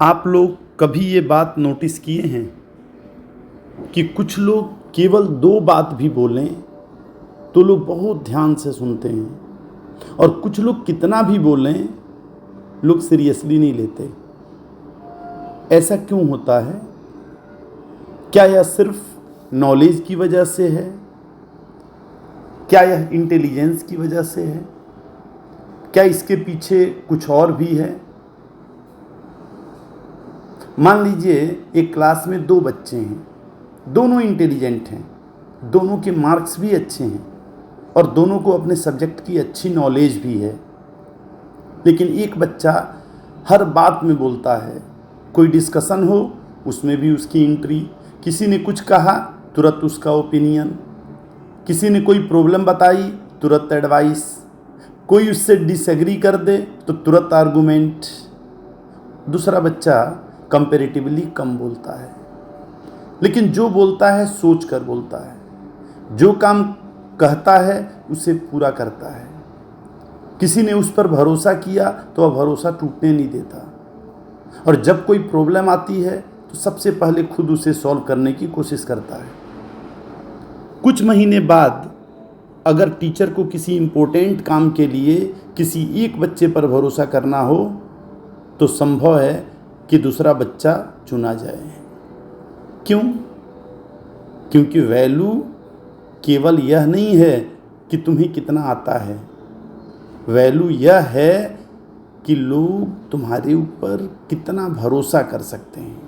आप लोग कभी ये बात नोटिस किए हैं कि कुछ लोग केवल दो बात भी बोलें तो लोग बहुत ध्यान से सुनते हैं, और कुछ लोग कितना भी बोलें लोग सीरियसली नहीं लेते। ऐसा क्यों होता है? क्या यह सिर्फ नॉलेज की वजह से है? क्या यह इंटेलिजेंस की वजह से है? क्या इसके पीछे कुछ और भी है? मान लीजिए एक क्लास में दो बच्चे हैं, दोनों इंटेलिजेंट हैं, दोनों के मार्क्स भी अच्छे हैं और दोनों को अपने सब्जेक्ट की अच्छी नॉलेज भी है, लेकिन एक बच्चा हर बात में बोलता है। कोई डिस्कशन हो उसमें भी उसकी एंट्री, किसी ने कुछ कहा तुरंत उसका ओपिनियन, किसी ने कोई प्रॉब्लम बताई तुरंत एडवाइस, कोई उससे डिसएग्री कर दे तो तुरंत आर्गूमेंट। दूसरा बच्चा कंपैरेटिवली कम बोलता है, लेकिन जो बोलता है सोच कर बोलता है, जो काम कहता है उसे पूरा करता है। किसी ने उस पर भरोसा किया तो वह भरोसा टूटने नहीं देता, और जब कोई प्रॉब्लम आती है तो सबसे पहले खुद उसे सॉल्व करने की कोशिश करता है। कुछ महीने बाद अगर टीचर को किसी इम्पोर्टेंट काम के लिए किसी एक बच्चे पर भरोसा करना हो तो संभव है कि दूसरा बच्चा चुना जाए। क्यों? क्योंकि वैल्यू केवल यह नहीं है कि तुम्हें कितना आता है, वैल्यू यह है कि लोग तुम्हारे ऊपर कितना भरोसा कर सकते हैं।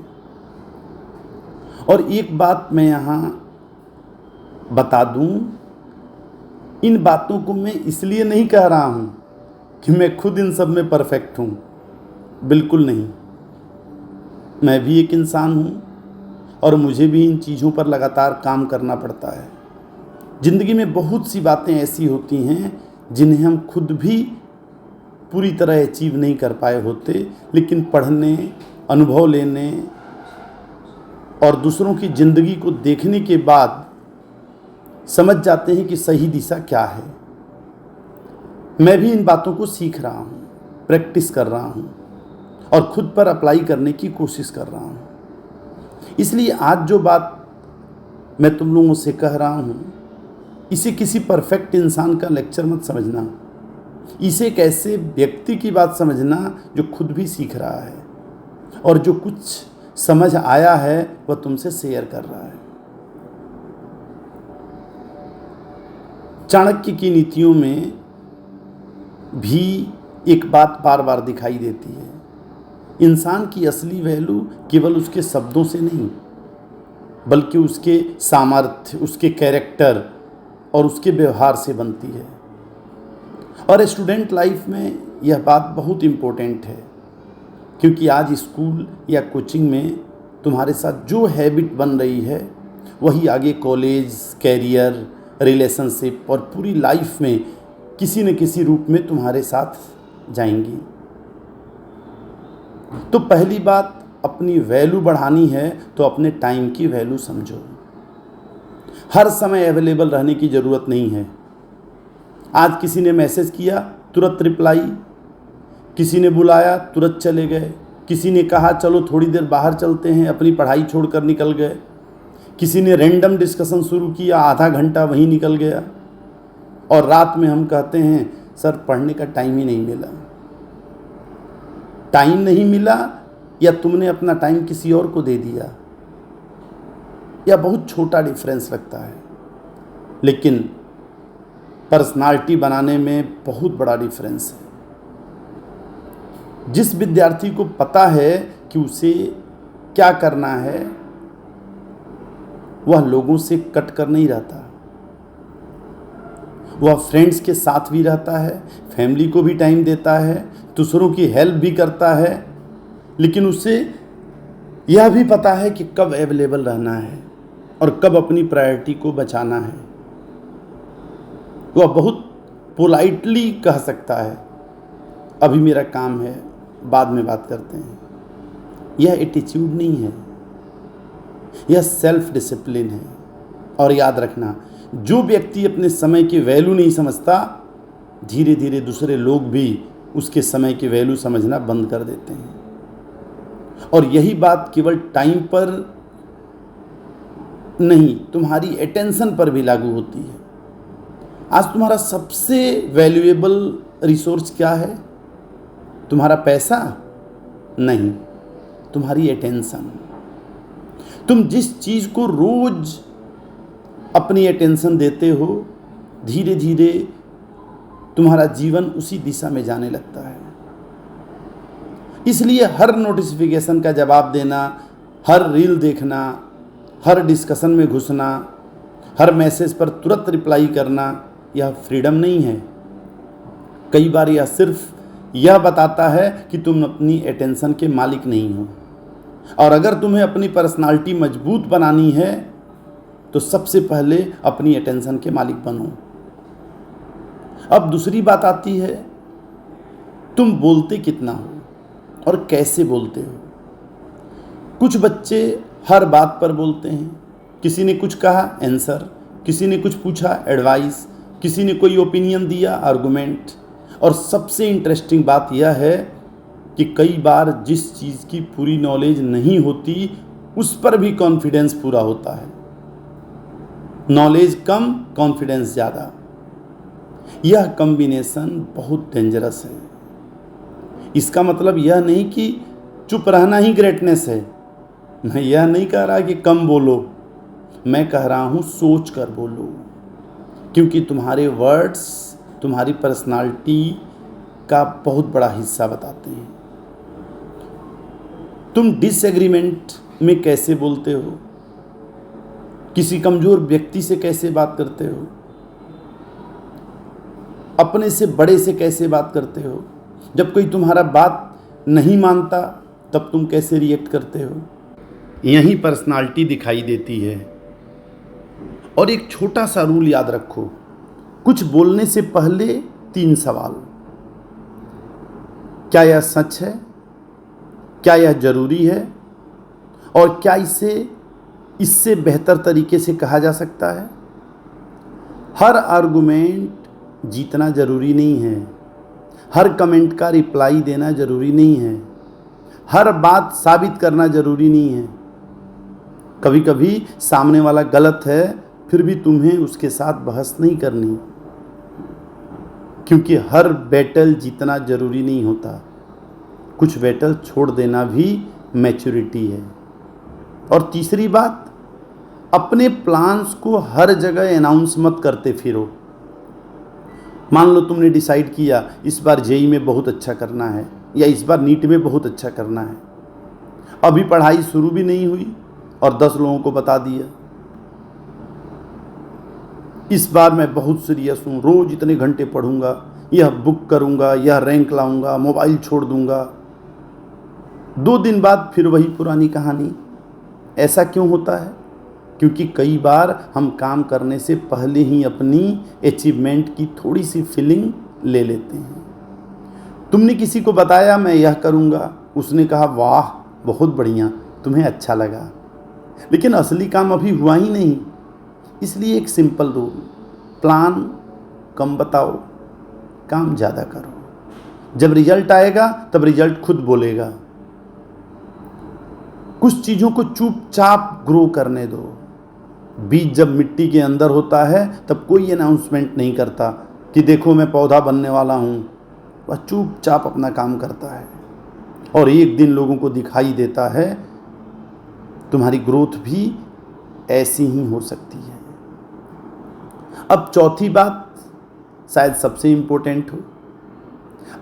और एक बात मैं यहाँ बता दूँ, इन बातों को मैं इसलिए नहीं कह रहा हूँ कि मैं खुद इन सब में परफेक्ट हूँ, बिल्कुल नहीं। मैं भी एक इंसान हूँ और मुझे भी इन चीज़ों पर लगातार काम करना पड़ता है। ज़िंदगी में बहुत सी बातें ऐसी होती हैं जिन्हें हम खुद भी पूरी तरह अचीव नहीं कर पाए होते, लेकिन पढ़ने, अनुभव लेने और दूसरों की ज़िंदगी को देखने के बाद समझ जाते हैं कि सही दिशा क्या है। मैं भी इन बातों को सीख रहा हूँ, प्रैक्टिस कर रहा हूँ और खुद पर अप्लाई करने की कोशिश कर रहा हूँ। इसलिए आज जो बात मैं तुम लोगों से कह रहा हूँ, इसे किसी परफेक्ट इंसान का लेक्चर मत समझना, इसे एक ऐसे व्यक्ति की बात समझना जो खुद भी सीख रहा है और जो कुछ समझ आया है वह तुमसे शेयर कर रहा है। चाणक्य की नीतियों में भी एक बात बार बार दिखाई देती है, इंसान की असली वैल्यू केवल उसके शब्दों से नहीं बल्कि उसके सामर्थ्य, उसके कैरेक्टर और उसके व्यवहार से बनती है। और स्टूडेंट लाइफ में यह बात बहुत इम्पोर्टेंट है, क्योंकि आज स्कूल या कोचिंग में तुम्हारे साथ जो हैबिट बन रही है वही आगे कॉलेज, कैरियर, रिलेशनशिप और पूरी लाइफ में किसी न किसी रूप में तुम्हारे साथ जाएंगी। तो पहली बात, अपनी वैल्यू बढ़ानी है तो अपने टाइम की वैल्यू समझो। हर समय अवेलेबल रहने की ज़रूरत नहीं है। आज किसी ने मैसेज किया तुरंत रिप्लाई, किसी ने बुलाया तुरंत चले गए, किसी ने कहा चलो थोड़ी देर बाहर चलते हैं, अपनी पढ़ाई छोड़कर निकल गए, किसी ने रैंडम डिस्कशन शुरू किया, आधा घंटा वहीं निकल गया, और रात में हम कहते हैं सर पढ़ने का टाइम ही नहीं मिला। टाइम नहीं मिला या तुमने अपना टाइम किसी और को दे दिया, या बहुत छोटा डिफरेंस लगता है, लेकिन पर्सनालिटी बनाने में बहुत बड़ा डिफरेंस है। जिस विद्यार्थी को पता है कि उसे क्या करना है वह लोगों से कट कर नहीं रहता, वह फ्रेंड्स के साथ भी रहता है, फैमिली को भी टाइम देता है, दूसरों की हेल्प भी करता है, लेकिन उसे यह भी पता है कि कब अवेलेबल रहना है और कब अपनी प्रायोरिटी को बचाना है। वह बहुत पोलाइटली कह सकता है अभी मेरा काम है, बाद में बात करते हैं। यह एटीट्यूड नहीं है, यह सेल्फ डिसिप्लिन है। और याद रखना, जो व्यक्ति अपने समय की वैल्यू नहीं समझता, धीरे धीरे दूसरे लोग भी उसके समय की वैल्यू समझना बंद कर देते हैं। और यही बात केवल टाइम पर नहीं, तुम्हारी अटेंशन पर भी लागू होती है। आज तुम्हारा सबसे वैल्यूएबल रिसोर्स क्या है? तुम्हारा पैसा नहीं, तुम्हारी अटेंशन। तुम जिस चीज़ को रोज अपनी अटेंशन देते हो, धीरे धीरे तुम्हारा जीवन उसी दिशा में जाने लगता है। इसलिए हर नोटिफिकेशन का जवाब देना, हर रील देखना, हर डिस्कशन में घुसना, हर मैसेज पर तुरंत रिप्लाई करना, यह फ्रीडम नहीं है। कई बार यह सिर्फ यह बताता है कि तुम अपनी अटेंशन के मालिक नहीं हो। और अगर तुम्हें अपनी पर्सनालिटी मजबूत बनानी है तो सबसे पहले अपनी अटेंशन के मालिक बनो। अब दूसरी बात आती है, तुम बोलते कितना हो और कैसे बोलते हो। कुछ बच्चे हर बात पर बोलते हैं। किसी ने कुछ कहा आंसर, किसी ने कुछ पूछा एडवाइस, किसी ने कोई ओपिनियन दिया आर्गुमेंट। और सबसे इंटरेस्टिंग बात यह है कि कई बार जिस चीज़ की पूरी नॉलेज नहीं होती उस पर भी कॉन्फिडेंस पूरा होता है। नॉलेज कम, कॉन्फिडेंस ज़्यादा। यह कॉम्बिनेशन बहुत डेंजरस है। इसका मतलब यह नहीं कि चुप रहना ही ग्रेटनेस है। मैं यह नहीं कह रहा कि कम बोलो, मैं कह रहा हूँ सोच कर बोलो, क्योंकि तुम्हारे वर्ड्स तुम्हारी पर्सनालिटी का बहुत बड़ा हिस्सा बताते हैं। तुम डिसएग्रीमेंट में कैसे बोलते हो, किसी कमज़ोर व्यक्ति से कैसे बात करते हो, अपने से बड़े से कैसे बात करते हो, जब कोई तुम्हारा बात नहीं मानता तब तुम कैसे रिएक्ट करते हो। यही पर्सनालिटी दिखाई देती है। और एक छोटा सा रूल याद रखो, कुछ बोलने से पहले 3 सवाल। क्या यह सच है? क्या यह जरूरी है? और क्या इससे बेहतर तरीके से कहा जा सकता है? हर आर्गुमेंट जीतना जरूरी नहीं है। हर कमेंट का रिप्लाई देना जरूरी नहीं है। हर बात साबित करना जरूरी नहीं है। कभी कभी सामने वाला गलत है, फिर भी तुम्हें उसके साथ बहस नहीं करनी, क्योंकि हर बैटल जीतना जरूरी नहीं होता। कुछ बैटल छोड़ देना भी मैच्योरिटी है। और तीसरी बात, अपने प्लान्स को हर जगह अनाउंस मत करते फिरो। मान लो तुमने डिसाइड किया इस बार जेई में बहुत अच्छा करना है या इस बार नीट में बहुत अच्छा करना है। अभी पढ़ाई शुरू भी नहीं हुई और 10 लोगों को बता दिया इस बार मैं बहुत सीरियस हूँ, रोज़ इतने घंटे पढ़ूंगा, यह बुक करूंगा, यह रैंक लाऊंगा, मोबाइल छोड़ दूंगा। 2 दिन बाद फिर वही पुरानी कहानी। ऐसा क्यों होता है? क्योंकि कई बार हम काम करने से पहले ही अपनी अचीवमेंट की थोड़ी सी फीलिंग ले लेते हैं। तुमने किसी को बताया मैं यह करूंगा, उसने कहा वाह बहुत बढ़िया, तुम्हें अच्छा लगा, लेकिन असली काम अभी हुआ ही नहीं। इसलिए एक सिंपल रूल, प्लान कम बताओ, काम ज़्यादा करो। जब रिजल्ट आएगा तब रिजल्ट खुद बोलेगा। कुछ चीज़ों को चुपचाप ग्रो करने दो। बीज जब मिट्टी के अंदर होता है तब कोई अनाउंसमेंट नहीं करता कि देखो मैं पौधा बनने वाला हूँ। वह चुपचाप अपना काम करता है और एक दिन लोगों को दिखाई देता है। तुम्हारी ग्रोथ भी ऐसी ही हो सकती है। अब चौथी बात शायद सबसे इम्पोर्टेंट हो,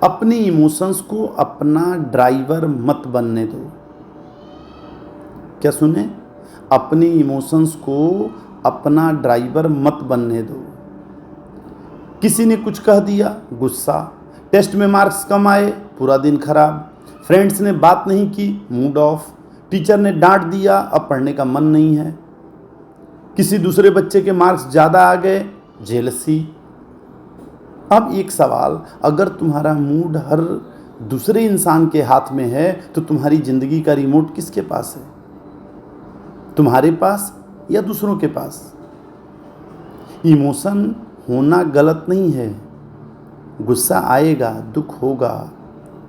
अपने इमोशंस को अपना ड्राइवर मत बनने दो। क्या सुने? अपने इमोशंस को अपना ड्राइवर मत बनने दो। किसी ने कुछ कह दिया, गुस्सा। टेस्ट में मार्क्स कम आए, पूरा दिन खराब। फ्रेंड्स ने बात नहीं की, मूड ऑफ। टीचर ने डांट दिया, अब पढ़ने का मन नहीं है। किसी दूसरे बच्चे के मार्क्स ज़्यादा आ गए, जेलसी। अब एक सवाल, अगर तुम्हारा मूड हर दूसरे इंसान के हाथ में है तो तुम्हारी ज़िंदगी का रिमोट किसके पास है? तुम्हारे पास या दूसरों के पास? इमोशन होना गलत नहीं है। गुस्सा आएगा, दुख होगा,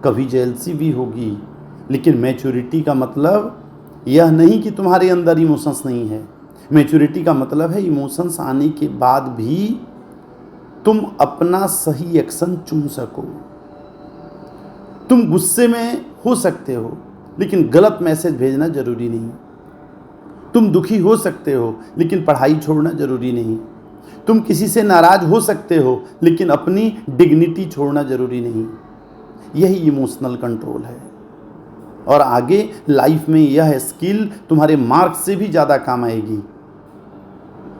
कभी जेलसी भी होगी, लेकिन मैच्योरिटी का मतलब यह नहीं कि तुम्हारे अंदर इमोशंस नहीं है। मैच्योरिटी का मतलब है इमोशंस आने के बाद भी तुम अपना सही एक्शन चुन सको। तुम गुस्से में हो सकते हो, लेकिन गलत मैसेज भेजना जरूरी नहीं। तुम दुखी हो सकते हो, लेकिन पढ़ाई छोड़ना जरूरी नहीं। तुम किसी से नाराज हो सकते हो, लेकिन अपनी डिग्निटी छोड़ना जरूरी नहीं। यही इमोशनल कंट्रोल है। और आगे लाइफ में यह स्किल तुम्हारे मार्क्स से भी ज़्यादा काम आएगी,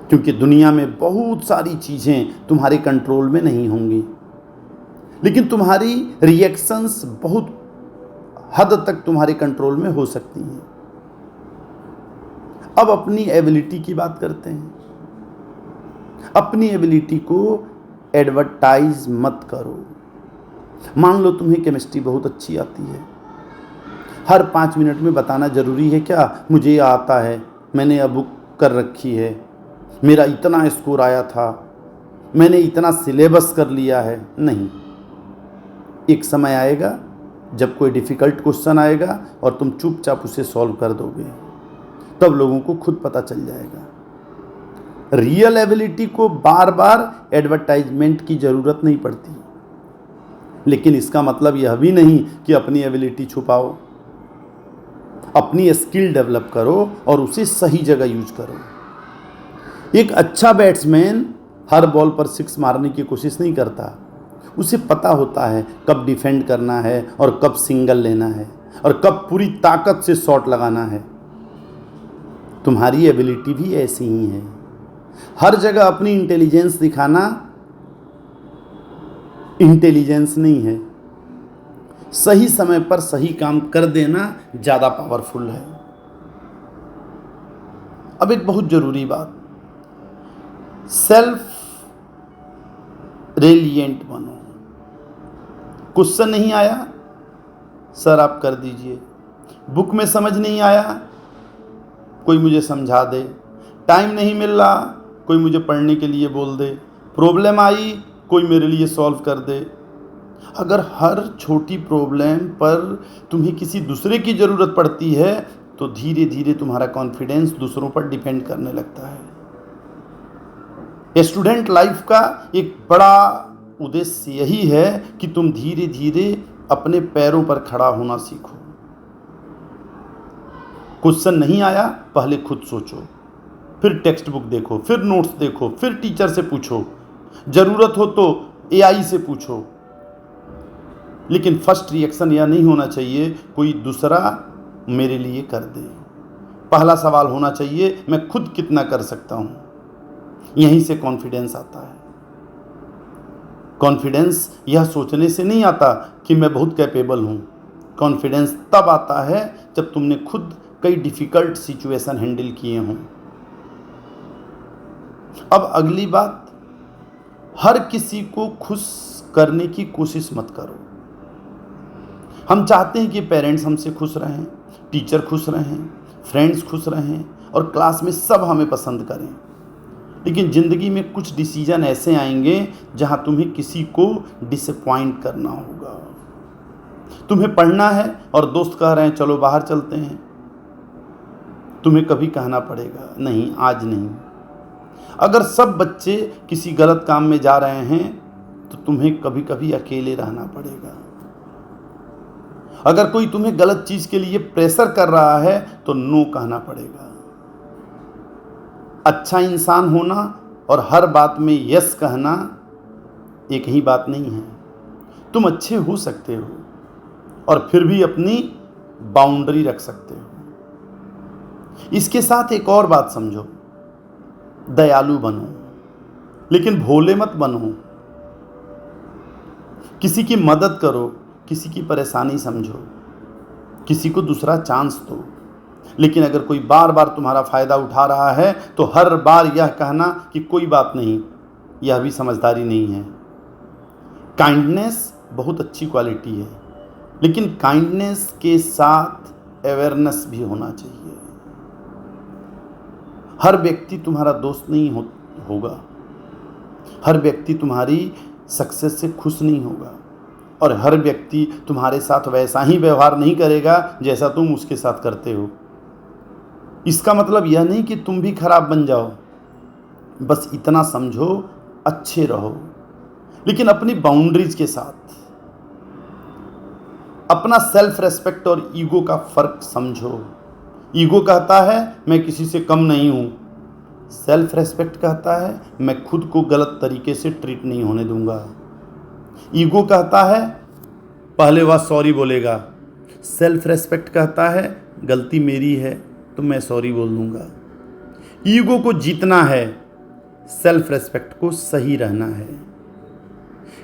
क्योंकि दुनिया में बहुत सारी चीज़ें तुम्हारे कंट्रोल में नहीं होंगी, लेकिन तुम्हारी रिएक्शंस बहुत हद तक तुम्हारे कंट्रोल में हो सकती हैं। अब अपनी एबिलिटी की बात करते हैं। अपनी एबिलिटी को एडवर्टाइज मत करो। मान लो तुम्हें केमिस्ट्री बहुत अच्छी आती है, हर 5 मिनट में बताना ज़रूरी है क्या? मुझे यह आता है, मैंने यह बुक कर रखी है, मेरा इतना स्कोर आया था, मैंने इतना सिलेबस कर लिया है। नहीं, एक समय आएगा जब कोई डिफ़िकल्ट क्वेश्चन आएगा और तुम चुपचाप उसे सॉल्व कर दोगे, तब लोगों को खुद पता चल जाएगा। रियल एबिलिटी को बार बार एडवर्टाइजमेंट की ज़रूरत नहीं पड़ती, लेकिन इसका मतलब यह भी नहीं कि अपनी एबिलिटी छुपाओ। अपनी स्किल डेवलप करो और उसे सही जगह यूज करो। एक अच्छा बैट्समैन हर बॉल पर 6 मारने की कोशिश नहीं करता। उसे पता होता है कब डिफेंड करना है और कब सिंगल लेना है और कब पूरी ताकत से शॉट लगाना है। तुम्हारी एबिलिटी भी ऐसी ही है। हर जगह अपनी इंटेलिजेंस दिखाना इंटेलिजेंस नहीं है। सही समय पर सही काम कर देना ज़्यादा पावरफुल है। अब एक बहुत ज़रूरी बात, सेल्फ रेलिएंट बनो। क्वेश्चन नहीं आया, सर आप कर दीजिए। बुक में समझ नहीं आया, कोई मुझे समझा दे। टाइम नहीं मिल रहा, कोई मुझे पढ़ने के लिए बोल दे। प्रॉब्लम आई, कोई मेरे लिए सॉल्व कर दे। अगर हर छोटी प्रॉब्लम पर तुम्हें किसी दूसरे की ज़रूरत पड़ती है, तो धीरे धीरे तुम्हारा कॉन्फिडेंस दूसरों पर डिपेंड करने लगता है। स्टूडेंट लाइफ का एक बड़ा उद्देश्य यही है कि तुम धीरे धीरे अपने पैरों पर खड़ा होना सीखो। क्वेश्चन नहीं आया, पहले खुद सोचो, फिर टेक्स्ट बुक देखो, फिर नोट्स देखो, फिर टीचर से पूछो, ज़रूरत हो तो एआई से पूछो। लेकिन फर्स्ट रिएक्शन यह नहीं होना चाहिए कोई दूसरा मेरे लिए कर दे। पहला सवाल होना चाहिए मैं खुद कितना कर सकता हूँ। यहीं से कॉन्फिडेंस आता है। कॉन्फिडेंस यह सोचने से नहीं आता कि मैं बहुत कैपेबल हूँ। कॉन्फिडेंस तब आता है जब तुमने खुद कई डिफ़िकल्ट सिचुएशन हैंडल किए हों। अब अगली बात, हर किसी को खुश करने की कोशिश मत करो। हम चाहते हैं कि पेरेंट्स हमसे खुश रहें, टीचर खुश रहें, फ्रेंड्स खुश रहें और क्लास में सब हमें पसंद करें। लेकिन ज़िंदगी में कुछ डिसीजन ऐसे आएंगे जहां तुम्हें किसी को डिसअपॉइंट करना होगा। तुम्हें पढ़ना है और दोस्त कह रहे हैं चलो बाहर चलते हैं, तुम्हें कभी कहना पड़ेगा नहीं, आज नहीं। अगर सब बच्चे किसी गलत काम में जा रहे हैं तो तुम्हें कभी कभी अकेले रहना पड़ेगा। अगर कोई तुम्हें गलत चीज के लिए प्रेशर कर रहा है तो नो कहना पड़ेगा। अच्छा इंसान होना और हर बात में यस कहना एक ही बात नहीं है। तुम अच्छे हो सकते हो और फिर भी अपनी बाउंड्री रख सकते हो। इसके साथ एक और बात समझो, दयालु बनो लेकिन भोले मत बनो। किसी की मदद करो, किसी की परेशानी समझो, किसी को दूसरा चांस दो। लेकिन अगर कोई बार बार तुम्हारा फ़ायदा उठा रहा है तो हर बार यह कहना कि कोई बात नहीं, यह भी समझदारी नहीं है। काइंडनेस बहुत अच्छी क्वालिटी है, लेकिन काइंडनेस के साथ अवेयरनेस भी होना चाहिए। हर व्यक्ति तुम्हारा दोस्त नहीं होगा, हर व्यक्ति तुम्हारी सक्सेस से खुश नहीं होगा। और हर व्यक्ति तुम्हारे साथ वैसा ही व्यवहार नहीं करेगा जैसा तुम उसके साथ करते हो। इसका मतलब यह नहीं कि तुम भी खराब बन जाओ, बस इतना समझो अच्छे रहो, लेकिन अपनी बाउंड्रीज के साथ। अपना सेल्फ रेस्पेक्ट और ईगो का फर्क समझो। ईगो कहता है मैं किसी से कम नहीं हूं, सेल्फ रेस्पेक्ट कहता है मैं खुद को गलत तरीके से ट्रीट नहीं होने दूंगा। ईगो कहता है पहले वह सॉरी बोलेगा, सेल्फ रेस्पेक्ट कहता है गलती मेरी है तो मैं सॉरी बोल दूंगा। ईगो को जीतना है, सेल्फ रेस्पेक्ट को सही रहना है।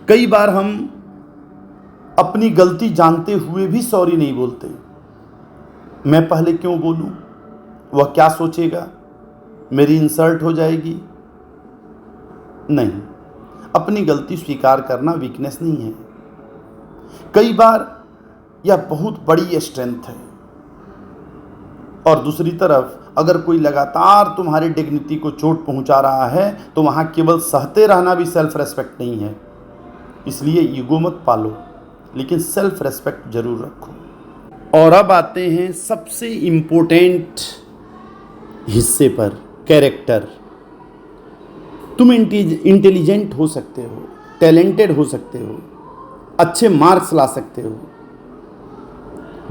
कई बार हम अपनी गलती जानते हुए भी सॉरी नहीं बोलते। मैं पहले क्यों बोलूं, वह क्या सोचेगा, मेरी इंसल्ट हो जाएगी। नहीं, अपनी गलती स्वीकार करना वीकनेस नहीं है, कई बार यह बहुत बड़ी स्ट्रेंथ है। और दूसरी तरफ अगर कोई लगातार तुम्हारी डिग्निटी को चोट पहुंचा रहा है तो वहां केवल सहते रहना भी सेल्फ रेस्पेक्ट नहीं है। इसलिए ईगो मत पालो, लेकिन सेल्फ रेस्पेक्ट जरूर रखो। और अब आते हैं सबसे इम्पोर्टेंट हिस्से पर, कैरेक्टर। तुम इंटेलिजेंट हो सकते हो, टैलेंटेड हो सकते हो, अच्छे मार्क्स ला सकते हो,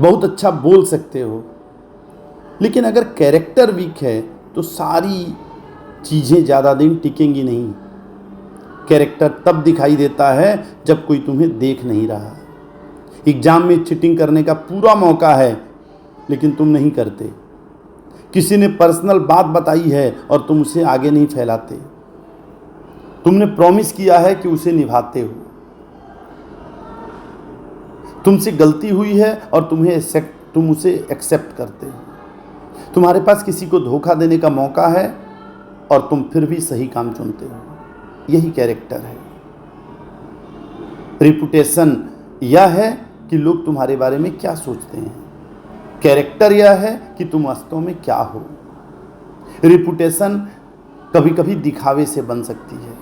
बहुत अच्छा बोल सकते हो, लेकिन अगर कैरेक्टर वीक है तो सारी चीज़ें ज़्यादा दिन टिकेंगी नहीं। कैरेक्टर तब दिखाई देता है जब कोई तुम्हें देख नहीं रहा। एग्जाम में चीटिंग करने का पूरा मौका है लेकिन तुम नहीं करते। किसी ने पर्सनल बात बताई है और तुम उसे आगे नहीं फैलाते। तुमने प्रॉमिस किया है कि उसे निभाते हो। तुमसे गलती हुई है और तुम उसे एक्सेप्ट करते हो। तुम्हारे पास किसी को धोखा देने का मौका है और तुम फिर भी सही काम चुनते हो। यही कैरेक्टर है। रिपुटेशन यह है कि लोग तुम्हारे बारे में क्या सोचते हैं। कैरेक्टर यह है कि तुम वास्तव में क्या हो। रिपुटेशन कभी कभी दिखावे से बन सकती है,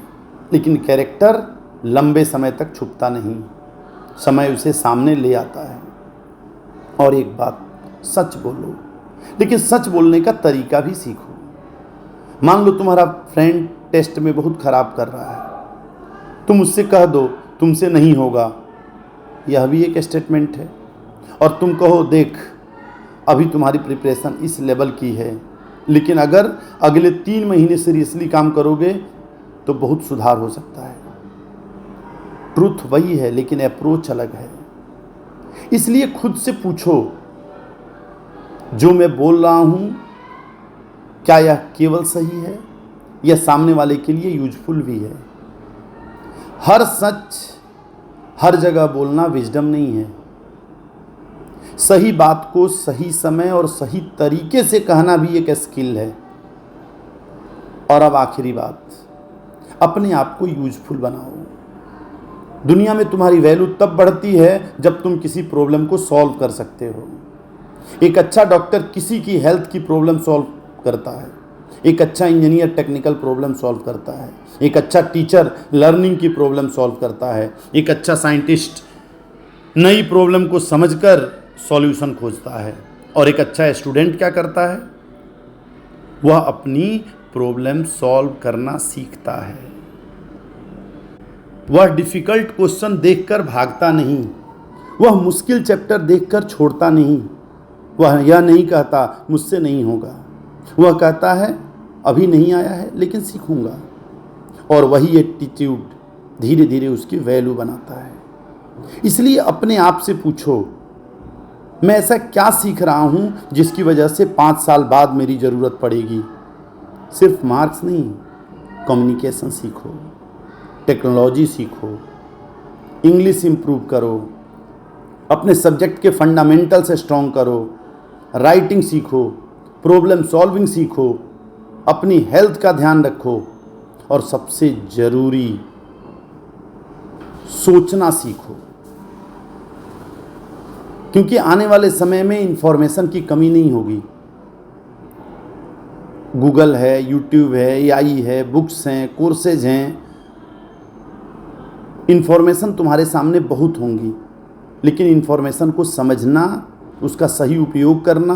लेकिन कैरेक्टर लंबे समय तक छुपता नहीं, समय उसे सामने ले आता है। और एक बात, सच बोलो, लेकिन सच बोलने का तरीका भी सीखो। मान लो तुम्हारा फ्रेंड टेस्ट में बहुत खराब कर रहा है, तुम उससे कह दो तुमसे नहीं होगा, यह भी एक स्टेटमेंट है। और तुम कहो देख अभी तुम्हारी प्रिपरेशन इस लेवल की है, लेकिन अगर अगले 3 महीने सीरियसली काम करोगे तो बहुत सुधार हो सकता है। ट्रुथ वही है लेकिन अप्रोच अलग है। इसलिए खुद से पूछो, जो मैं बोल रहा हूं क्या यह केवल सही है या सामने वाले के लिए यूजफुल भी है। हर सच हर जगह बोलना विजडम नहीं है। सही बात को सही समय और सही तरीके से कहना भी एक स्किल है। और अब आखिरी बात, अपने आप को यूजफुल बनाओ। दुनिया में तुम्हारी वैल्यू तब बढ़ती है जब तुम किसी प्रॉब्लम को सॉल्व कर सकते हो। एक अच्छा डॉक्टर किसी की हेल्थ की प्रॉब्लम सॉल्व करता है, एक अच्छा इंजीनियर टेक्निकल प्रॉब्लम सॉल्व करता है, एक अच्छा टीचर लर्निंग की प्रॉब्लम सॉल्व करता है, एक अच्छा साइंटिस्ट नई प्रॉब्लम को समझकर सॉल्यूशन खोजता है, और एक अच्छा स्टूडेंट क्या करता है, वह अपनी प्रॉब्लम सॉल्व करना सीखता है। वह डिफ़िकल्ट क्वेश्चन देखकर भागता नहीं, वह मुश्किल चैप्टर देखकर छोड़ता नहीं। वह यह नहीं कहता मुझसे नहीं होगा, वह कहता है अभी नहीं आया है लेकिन सीखूंगा। और वही एटीट्यूड धीरे धीरे उसकी वैल्यू बनाता है। इसलिए अपने आप से पूछो, मैं ऐसा क्या सीख रहा हूँ जिसकी वजह से 5 साल बाद मेरी ज़रूरत पड़ेगी। सिर्फ मार्क्स नहीं, कम्युनिकेशन सीखो, टेक्नोलॉजी सीखो, इंग्लिश इम्प्रूव करो, अपने सब्जेक्ट के फंडामेंटल से स्ट्रॉन्ग करो, राइटिंग सीखो, प्रॉब्लम सॉल्विंग सीखो, अपनी हेल्थ का ध्यान रखो, और सबसे ज़रूरी सोचना सीखो। क्योंकि आने वाले समय में इंफॉर्मेशन की कमी नहीं होगी। गूगल है, यूट्यूब है, एआई है, बुक्स हैं, कोर्सेज हैं, इंफॉर्मेशन तुम्हारे सामने बहुत होंगी। लेकिन इन्फॉर्मेशन को समझना, उसका सही उपयोग करना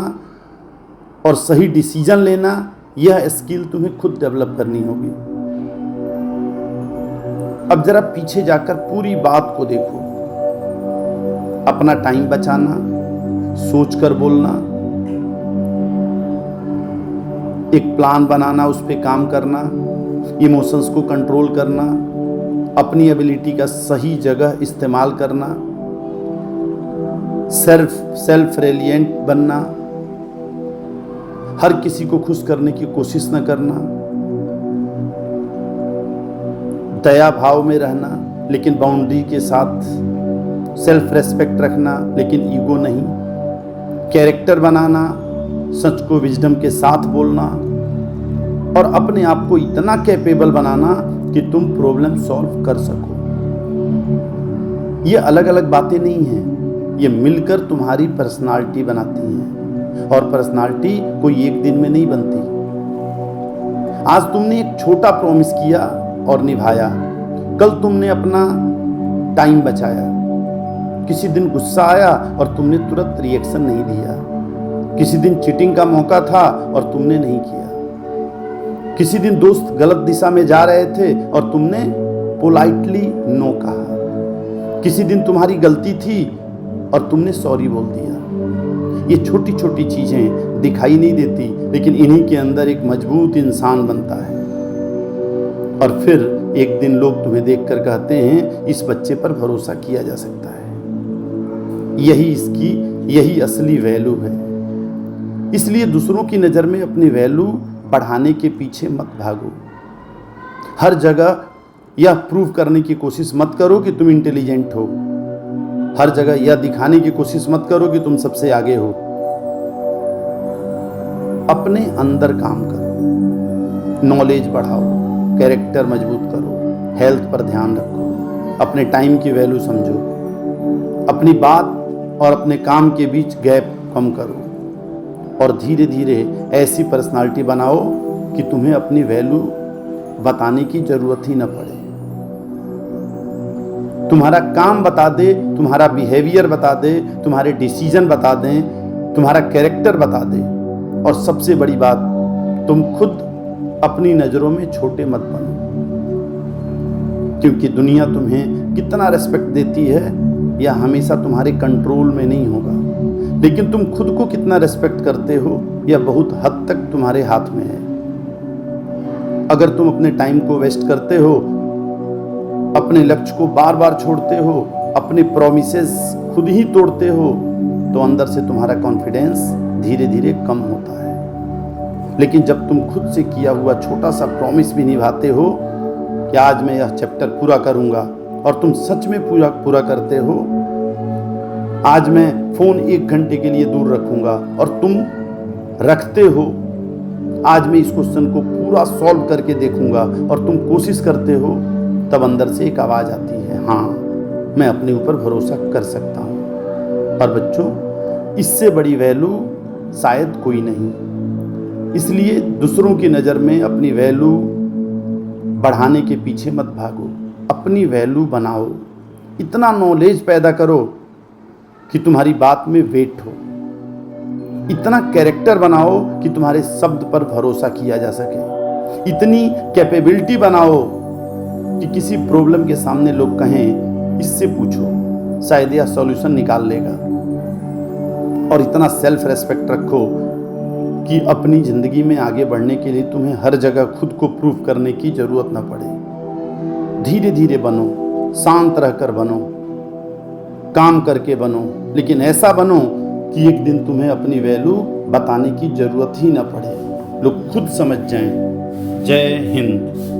और सही डिसीजन लेना, यह स्किल तुम्हें खुद डेवलप करनी होगी। अब जरा पीछे जाकर पूरी बात को देखो। अपना टाइम बचाना, सोचकर बोलना, एक प्लान बनाना, उस पर काम करना, इमोशंस को कंट्रोल करना, अपनी एबिलिटी का सही जगह इस्तेमाल करना, सेल्फ रेलिएंट बनना, हर किसी को खुश करने की कोशिश न करना, दया भाव में रहना लेकिन बाउंड्री के साथ, सेल्फ रेस्पेक्ट रखना लेकिन ईगो नहीं, कैरेक्टर बनाना, सच को विजडम के साथ बोलना और अपने आप को इतना कैपेबल बनाना कि तुम प्रॉब्लम सॉल्व कर सको। ये अलग अलग बातें नहीं हैं, ये मिलकर तुम्हारी पर्सनालिटी बनाती हैं और पर्सनालिटी कोई एक दिन में नहीं बनती। आज तुमने एक छोटा प्रॉमिस किया और निभाया, कल तुमने अपना टाइम बचाया, किसी दिन गुस्सा आया और तुमने तुरंत रिएक्शन नहीं दिया, किसी दिन चीटिंग का मौका था और तुमने नहीं किया, किसी दिन दोस्त गलत दिशा में जा रहे थे और तुमने पोलाइटली नो कहा, किसी दिन तुम्हारी गलती थी और तुमने सॉरी बोल दिया। ये छोटी छोटी चीजें दिखाई नहीं देती, लेकिन इन्हीं के अंदर एक मजबूत इंसान बनता है और फिर एक दिन लोग तुम्हें देखकर कहते हैं इस बच्चे पर भरोसा किया जा सकता है। यही असली वैल्यू है। इसलिए दूसरों की नज़र में अपनी वैल्यू बढ़ाने के पीछे मत भागो। हर जगह यह प्रूव करने की कोशिश मत करो कि तुम इंटेलिजेंट हो। हर जगह यह दिखाने की कोशिश मत करो कि तुम सबसे आगे हो। अपने अंदर काम करो, नॉलेज बढ़ाओ, कैरेक्टर मजबूत करो, हेल्थ पर ध्यान रखो, अपने टाइम की वैल्यू समझो, अपनी बात और अपने काम के बीच गैप कम करो और धीरे धीरे ऐसी पर्सनालिटी बनाओ कि तुम्हें अपनी वैल्यू बताने की जरूरत ही न पड़े। तुम्हारा काम बता दे, तुम्हारा बिहेवियर बता दे, तुम्हारे डिसीजन बता दें, तुम्हारा कैरेक्टर बता दे और सबसे बड़ी बात, तुम खुद अपनी नज़रों में छोटे मत बनो, क्योंकि दुनिया तुम्हें कितना रेस्पेक्ट देती है यह हमेशा तुम्हारे कंट्रोल में नहीं होगा, लेकिन तुम खुद को कितना रेस्पेक्ट करते हो यह बहुत हद तक तुम्हारे हाथ में है। अगर तुम अपने टाइम को वेस्ट करते हो, अपने लक्ष्य को बार बार छोड़ते हो, अपने प्रॉमिसेस खुद ही तोड़ते हो, तो अंदर से तुम्हारा कॉन्फिडेंस धीरे धीरे कम होता है। लेकिन जब तुम खुद से किया हुआ छोटा सा प्रॉमिस भी निभाते हो कि आज मैं यह चैप्टर पूरा करूंगा और तुम सच में पूरा करते हो, आज मैं फ़ोन 1 घंटे के लिए दूर रखूंगा और तुम रखते हो, आज मैं इस क्वेश्चन को पूरा सॉल्व करके देखूंगा और तुम कोशिश करते हो, तब अंदर से एक आवाज़ आती है, हाँ मैं अपने ऊपर भरोसा कर सकता हूँ। और बच्चों, इससे बड़ी वैल्यू शायद कोई नहीं। इसलिए दूसरों की नज़र में अपनी वैल्यू बढ़ाने के पीछे मत भागो, अपनी वैल्यू बनाओ, इतना नॉलेज पैदा करो कि तुम्हारी बात में वेट हो, इतना कैरेक्टर बनाओ कि तुम्हारे शब्द पर भरोसा किया जा सके, इतनी कैपेबिलिटी बनाओ कि किसी प्रॉब्लम के सामने लोग कहें इससे पूछो, शायद यह सॉल्यूशन निकाल लेगा। और इतना सेल्फ रेस्पेक्ट रखो कि अपनी ज़िंदगी में आगे बढ़ने के लिए तुम्हें हर जगह खुद को प्रूव करने की ज़रूरत न पड़े। धीरे धीरे बनो, शांत रहकर बनो, काम करके बनो, लेकिन ऐसा बनो कि एक दिन तुम्हें अपनी वैल्यू बताने की ज़रूरत ही न पड़े, लोग खुद समझ जाएं। जय हिंद।